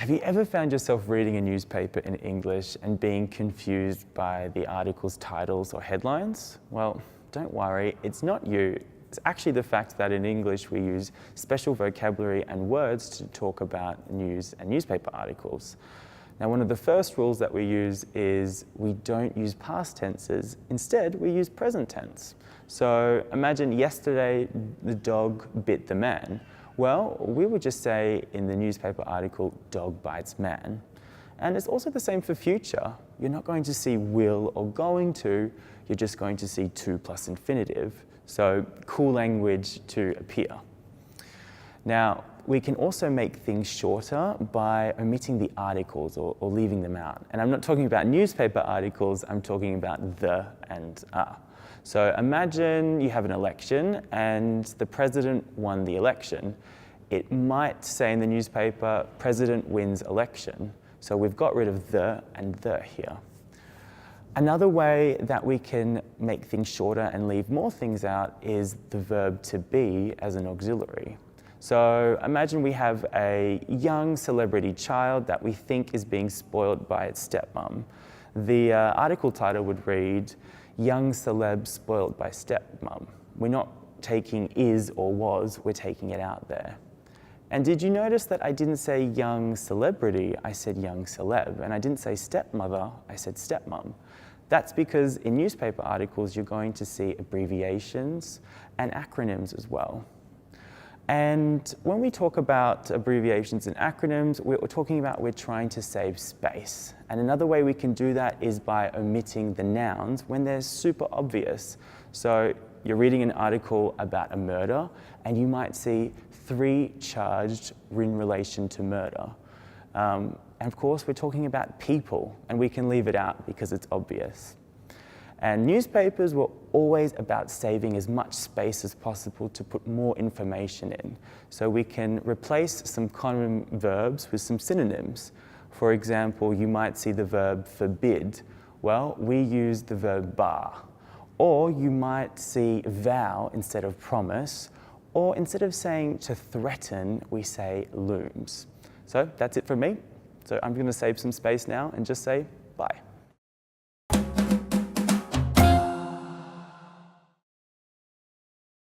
Have you ever found yourself reading a newspaper in English and being confused by the article's titles or headlines? Well, don't worry, it's not you. It's actually the fact that in English we use special vocabulary and words to talk about news and newspaper articles. Now, one of the first rules that we use is we don't use past tenses. Instead, we use present tense. So imagine yesterday the dog bit the man. Well, we would just say in the newspaper article, dog bites man. And it's also the same for future. You're not going to see will or going to, you're just going to see to plus infinitive. So cool language to appear. Now, we can also make things shorter by omitting the articles or leaving them out. And I'm not talking about newspaper articles, I'm talking about the and a. So imagine you have an election and the president won the election. It might say in the newspaper, president wins election. So we've got rid of the and the here. Another way that we can make things shorter and leave more things out is the verb to be as an auxiliary. So imagine we have a young celebrity child that we think is being spoiled by its stepmom. The article title would read, young celeb spoiled by stepmom. We're not taking is or was, we're taking it out there. And did you notice that I didn't say young celebrity, I said young celeb, and I didn't say stepmother, I said stepmom. That's because in newspaper articles you're going to see abbreviations and acronyms as well. And when we talk about abbreviations and acronyms, we're talking about we're trying to save space. And another way we can do that is by omitting the nouns when they're super obvious. So you're reading an article about a murder and you might see 3 charged in relation to murder. And of course, we're talking about people and we can leave it out because it's obvious. And newspapers were always about saving as much space as possible to put more information in. So we can replace some common verbs with some synonyms. For example, you might see the verb forbid. Well, we use the verb bar. Or you might see vow instead of promise. Or instead of saying to threaten, we say looms. So that's it from me. So I'm going to save some space now and just say bye.